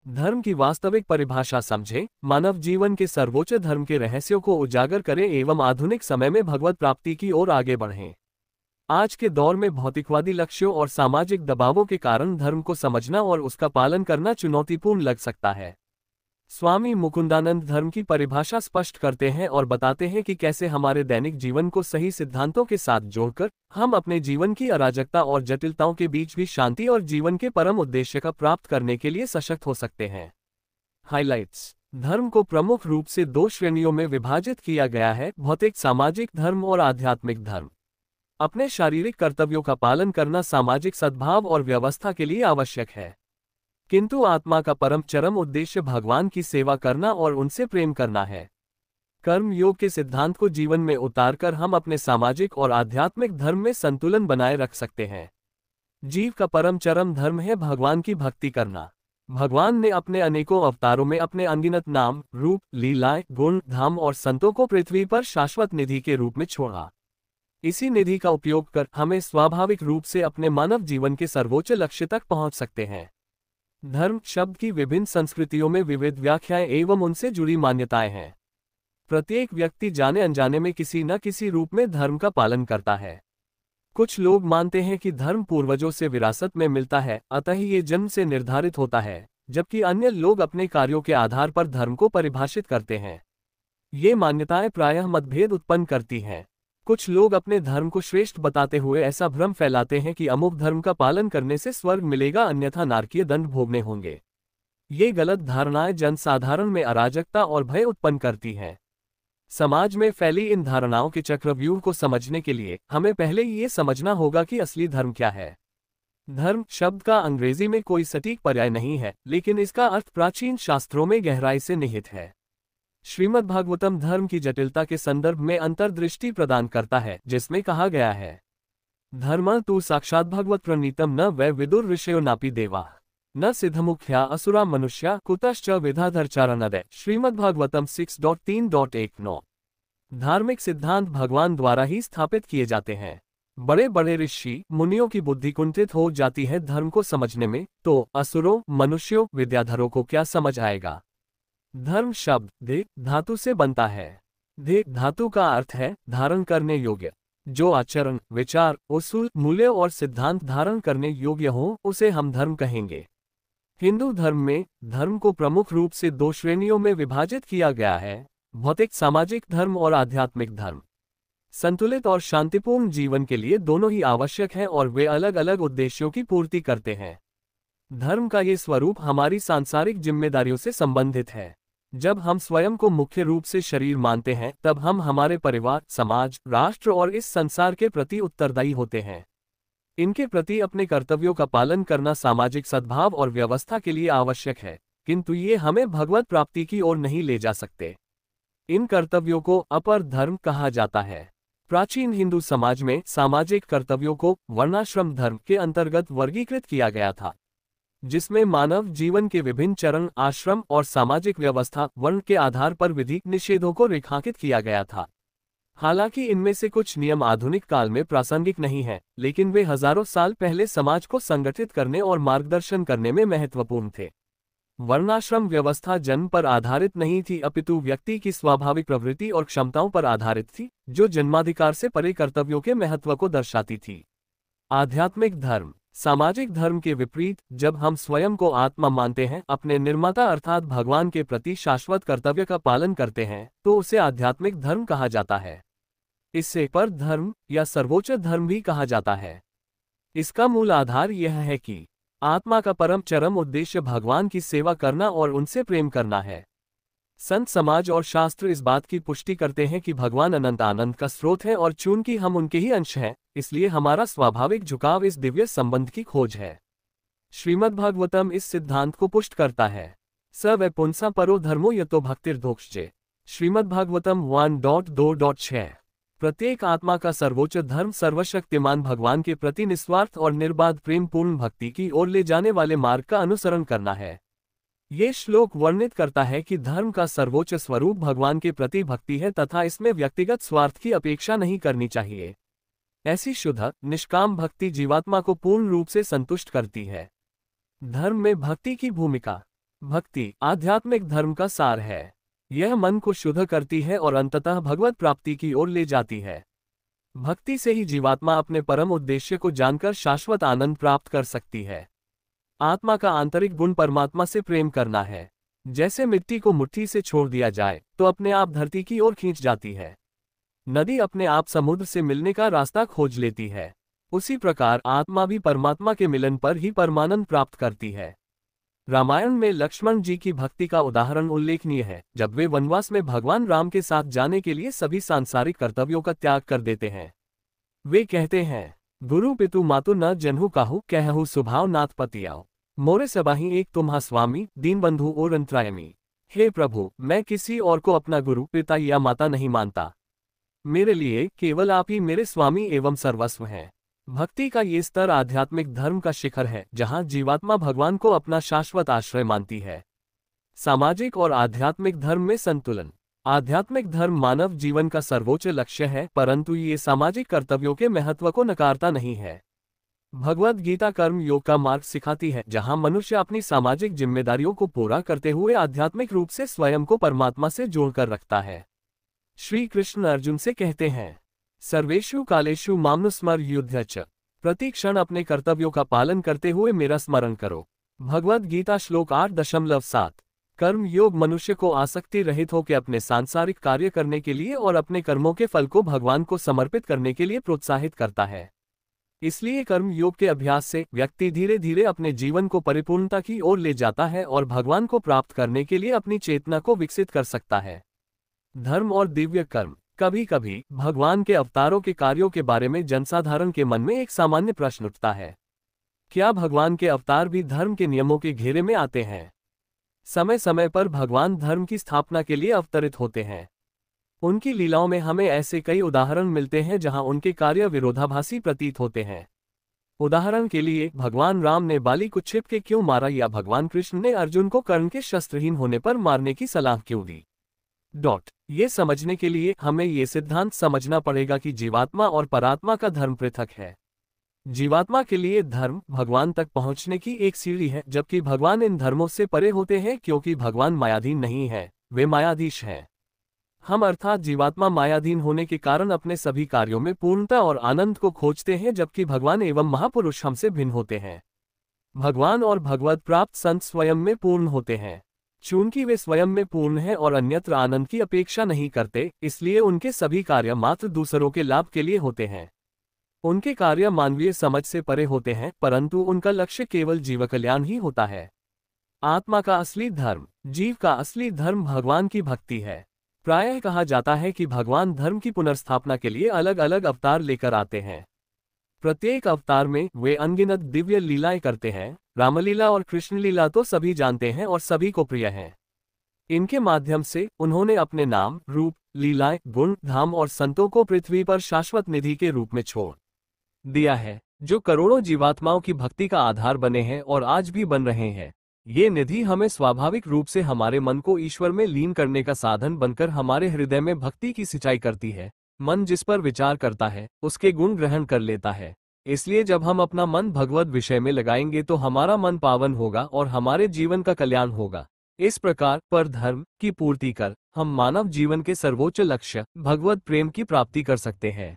धर्म की वास्तविक परिभाषा समझें, मानव जीवन के सर्वोच्च धर्म के रहस्यों को उजागर करें एवं आधुनिक समय में भगवत प्राप्ति की ओर आगे बढ़ें। आज के दौर में भौतिकवादी लक्ष्यों और सामाजिक दबावों के कारण धर्म को समझना और उसका पालन करना चुनौतीपूर्ण लग सकता है। स्वामी मुकुंदानंद धर्म की परिभाषा स्पष्ट करते हैं और बताते हैं कि कैसे हमारे दैनिक जीवन को सही सिद्धांतों के साथ जोड़कर हम अपने जीवन की अराजकता और जटिलताओं के बीच भी शांति और जीवन के परम उद्देश्य का प्राप्त करने के लिए सशक्त हो सकते हैं। हाइलाइट्स। धर्म को प्रमुख रूप से दो श्रेणियों में विभाजित किया गया है: भौतिक सामाजिक धर्म और आध्यात्मिक धर्म। अपने शारीरिक कर्तव्यों का पालन करना सामाजिक सद्भाव और व्यवस्था के लिए आवश्यक है, किंतु आत्मा का परम चरम उद्देश्य भगवान की सेवा करना और उनसे प्रेम करना है। कर्म योग के सिद्धांत को जीवन में उतारकर हम अपने सामाजिक और आध्यात्मिक धर्म में संतुलन बनाए रख सकते हैं। जीव का परम चरम धर्म है भगवान की भक्ति करना। भगवान ने अपने अनेकों अवतारों में अपने अनगिनत नाम, रूप, लीलाएं, गुण, धाम और संतों को पृथ्वी पर शाश्वत निधि के रूप में छोड़ा। इसी निधि का उपयोग कर हमें स्वाभाविक रूप से अपने मानव जीवन के सर्वोच्च लक्ष्य तक पहुंच सकते हैं। धर्म शब्द की विभिन्न संस्कृतियों में विविध व्याख्याएं एवं उनसे जुड़ी मान्यताएं हैं। प्रत्येक व्यक्ति जाने अनजाने में किसी न किसी रूप में धर्म का पालन करता है। कुछ लोग मानते हैं कि धर्म पूर्वजों से विरासत में मिलता है, अतः ये जन्म से निर्धारित होता है, जबकि अन्य लोग अपने कार्यों के आधार पर धर्म को परिभाषित करते हैं। ये मान्यताएं प्रायः मतभेद उत्पन्न करती हैं। कुछ लोग अपने धर्म को श्रेष्ठ बताते हुए ऐसा भ्रम फैलाते हैं कि अमुक धर्म का पालन करने से स्वर्ग मिलेगा, अन्यथा नारकीय दंड भोगने होंगे। ये गलत धारणाएं जनसाधारण में अराजकता और भय उत्पन्न करती हैं। समाज में फैली इन धारणाओं के चक्रव्यूह को समझने के लिए हमें पहले ये समझना होगा कि असली धर्म क्या है। धर्म शब्द का अंग्रेजी में कोई सटीक पर्याय नहीं है, लेकिन इसका अर्थ प्राचीन शास्त्रों में गहराई से निहित है। श्रीमद्भागवतम धर्म की जटिलता के संदर्भ में अंतर्दृष्टि प्रदान करता है, जिसमें कहा गया है, धर्म तु साक्षात् भगवत प्रणीतम न वै विदुर ऋषयो नापि देवा न सिद्धमुख्या असुरा मनुष्या कुतश्च विधाधरचारणदय। श्रीमद्भागवतम 6.3.19। धार्मिक सिद्धांत भगवान द्वारा ही स्थापित किए जाते हैं। बड़े बड़े ऋषि मुनियों की बुद्धि कुंठित हो जाती है धर्म को समझने में, तो असुरों, मनुष्यों, विद्याधरों को क्या समझ आएगा। धर्म शब्द धे धातु से बनता है। धे धातु का अर्थ है धारण करने योग्य। जो आचरण, विचार, उसूल, मूल्य और सिद्धांत धारण करने योग्य हो उसे हम धर्म कहेंगे। हिंदू धर्म में धर्म को प्रमुख रूप से दो श्रेणियों में विभाजित किया गया है: भौतिक सामाजिक धर्म और आध्यात्मिक धर्म। संतुलित और शांतिपूर्ण जीवन के लिए दोनों ही आवश्यक हैं और वे अलग अलग उद्देश्यों की पूर्ति करते हैं। धर्म का ये स्वरूप हमारी सांसारिक जिम्मेदारियों से संबंधित है। जब हम स्वयं को मुख्य रूप से शरीर मानते हैं, तब हम हमारे परिवार, समाज, राष्ट्र और इस संसार के प्रति उत्तरदायी होते हैं। इनके प्रति अपने कर्तव्यों का पालन करना सामाजिक सद्भाव और व्यवस्था के लिए आवश्यक है, किंतु ये हमें भगवत प्राप्ति की ओर नहीं ले जा सकते। इन कर्तव्यों को अपर धर्म कहा जाता है। प्राचीन हिंदू समाज में सामाजिक कर्तव्यों को वर्णाश्रम धर्म के अंतर्गत वर्गीकृत किया गया था, जिसमें मानव जीवन के विभिन्न चरण, आश्रम और सामाजिक व्यवस्था वर्ण के आधार पर विधि निषेधों को रेखांकित किया गया था। हालांकि इनमें से कुछ नियम आधुनिक काल में प्रासंगिक नहीं हैं, लेकिन वे हजारों साल पहले समाज को संगठित करने और मार्गदर्शन करने में महत्वपूर्ण थे। वर्णाश्रम व्यवस्था जन्म पर आधारित नहीं थी, अपितु व्यक्ति की स्वाभाविक प्रवृत्ति और क्षमताओं पर आधारित थी, जो जन्माधिकार से परे कर्तव्यों के महत्व को दर्शाती थी। आध्यात्मिक धर्म सामाजिक धर्म के विपरीत, जब हम स्वयं को आत्मा मानते हैं, अपने निर्माता अर्थात भगवान के प्रति शाश्वत कर्तव्य का पालन करते हैं, तो उसे आध्यात्मिक धर्म कहा जाता है। इससे पर धर्म या सर्वोच्च धर्म भी कहा जाता है। इसका मूल आधार यह है कि आत्मा का परम चरम उद्देश्य भगवान की सेवा करना और उनसे प्रेम करना है। संत समाज और शास्त्र इस बात की पुष्टि करते हैं कि भगवान अनंत आनंद का स्रोत है और चूंकि हम उनके ही अंश हैं, इसलिए हमारा स्वाभाविक झुकाव इस दिव्य संबंध की खोज है। श्रीमद्भागवतम इस सिद्धांत को पुष्ट करता है। स वै पुंसा परो धर्मो यतो भक्तिर्दोक्षजे। श्रीमद्भागवतम 1.2.6। प्रत्येक आत्मा का सर्वोच्च धर्म सर्वशक्तिमान भगवान के प्रति निस्वार्थ और निर्बाध प्रेम पूर्ण भक्ति की ओर ले जाने वाले मार्ग का अनुसरण करना है। ये श्लोक वर्णित करता है कि धर्म का सर्वोच्च स्वरूप भगवान के प्रति भक्ति है तथा इसमें व्यक्तिगत स्वार्थ की अपेक्षा नहीं करनी चाहिए। ऐसी शुद्ध, निष्काम भक्ति जीवात्मा को पूर्ण रूप से संतुष्ट करती है। धर्म में भक्ति की भूमिका भक्ति आध्यात्मिक धर्म का सार है। यह मन को शुद्ध करती है और अंततः भगवत प्राप्ति की ओर ले जाती है। भक्ति से ही जीवात्मा अपने परम उद्देश्य को जानकर शाश्वत आनंद प्राप्त कर सकती है। आत्मा का आंतरिक गुण परमात्मा से प्रेम करना है। जैसे मिट्टी को मुट्ठी से छोड़ दिया जाए तो अपने आप धरती की ओर खींच जाती है। नदी अपने आप समुद्र से मिलने का रास्ता खोज लेती है। उसी प्रकार आत्मा भी परमात्मा के मिलन पर ही परमानंद प्राप्त करती है। रामायण में लक्ष्मण जी की भक्ति का उदाहरण उल्लेखनीय है, जब वे वनवास में भगवान राम के साथ जाने के लिए सभी सांसारिक कर्तव्यों का त्याग कर देते हैं। वे कहते हैं, गुरु पितु मातु न जनहु काहू कहहु सुभाव नाथ पतियाओ, मोरे सबाही एक तुम्हा स्वामी दीन बंधु और अंतरायमी। हे प्रभु, मैं किसी और को अपना गुरु पिता या माता नहीं मानता। मेरे लिए केवल आप ही मेरे स्वामी एवं सर्वस्व हैं। भक्ति का ये स्तर आध्यात्मिक धर्म का शिखर है, जहां जीवात्मा भगवान को अपना शाश्वत आश्रय मानती है। सामाजिक और आध्यात्मिक धर्म में संतुलन। आध्यात्मिक धर्म मानव जीवन का सर्वोच्च लक्ष्य है, परंतु ये सामाजिक कर्तव्यों के महत्व को नकारता नहीं है। भगवद गीता कर्म योग का मार्ग सिखाती है, जहां मनुष्य अपनी सामाजिक जिम्मेदारियों को पूरा करते हुए आध्यात्मिक रूप से स्वयं को परमात्मा से जोड़कर रखता है। श्री कृष्ण अर्जुन से कहते हैं, सर्वेषु कालेषु मामनुस्मर युध्य च, प्रति क्षण अपने कर्तव्यों का पालन करते हुए मेरा स्मरण करो। भगवद गीता श्लोक 8.7। कर्म योग मनुष्य को आसक्ति रहित होकर अपने सांसारिक कार्य करने के लिए और अपने कर्मों के फल को भगवान को समर्पित करने के लिए प्रोत्साहित करता है। इसलिए कर्म योग के अभ्यास से व्यक्ति धीरे धीरे अपने जीवन को परिपूर्णता की ओर ले जाता है और भगवान को प्राप्त करने के लिए अपनी चेतना को विकसित कर सकता है। धर्म और दिव्य कर्म। कभी कभी भगवान के अवतारों के कार्यों के बारे में जनसाधारण के मन में एक सामान्य प्रश्न उठता है, क्या भगवान के अवतार भी धर्म के नियमों के घेरे में आते हैं? समय समय पर भगवान धर्म की स्थापना के लिए अवतरित होते हैं। उनकी लीलाओं में हमें ऐसे कई उदाहरण मिलते हैं जहां उनके कार्य विरोधाभासी प्रतीत होते हैं। उदाहरण के लिए भगवान राम ने बाली को छिप के क्यों मारा, या भगवान कृष्ण ने अर्जुन को कर्ण के शस्त्रहीन होने पर मारने की सलाह क्यों दी। ये समझने के लिए हमें ये सिद्धांत समझना पड़ेगा कि जीवात्मा और परात्मा का धर्म पृथक है। जीवात्मा के लिए धर्म भगवान तक पहुंचने की एक सीढ़ी है, जबकि भगवान इन धर्मों से परे होते हैं, क्योंकि भगवान मायाधीन नहीं है, वे मायाधीश हैं। हम अर्थात जीवात्मा मायाधीन होने के कारण अपने सभी कार्यों में पूर्णता और आनंद को खोजते हैं, जबकि भगवान एवं महापुरुष हमसे भिन्न होते हैं। भगवान और भगवत प्राप्त संत स्वयं में पूर्ण होते हैं। चूंकि वे स्वयं में पूर्ण हैं और अन्यत्र आनंद की अपेक्षा नहीं करते, इसलिए उनके सभी कार्य मात्र दूसरों के लाभ के लिए होते हैं। उनके कार्य मानवीय समझ से परे होते हैं, परंतु उनका लक्ष्य केवल जीव कल्याण ही होता है। आत्मा का असली धर्म। जीव का असली धर्म भगवान की भक्ति है। प्रायः कहा जाता है कि भगवान धर्म की पुनर्स्थापना के लिए अलग अलग अवतार लेकर आते हैं। प्रत्येक अवतार में वे अनगिनत दिव्य लीलाएं करते हैं। रामलीला और कृष्ण लीला तो सभी जानते हैं और सभी को प्रिय है। इनके माध्यम से उन्होंने अपने नाम, रूप, लीलाएं, गुण, धाम और संतों को पृथ्वी पर शाश्वत निधि के रूप में छोड़ दिया है, जो करोड़ों जीवात्माओं की भक्ति का आधार बने हैं और आज भी बन रहे हैं। ये निधि हमें स्वाभाविक रूप से हमारे मन को ईश्वर में लीन करने का साधन बनकर हमारे हृदय में भक्ति की सिंचाई करती है। मन जिस पर विचार करता है उसके गुण ग्रहण कर लेता है। इसलिए जब हम अपना मन भगवत विषय में लगाएंगे तो हमारा मन पावन होगा और हमारे जीवन का कल्याण होगा। इस प्रकार पर धर्म की पूर्ति कर हम मानव जीवन के सर्वोच्च लक्ष्य भगवत प्रेम की प्राप्ति कर सकते हैं।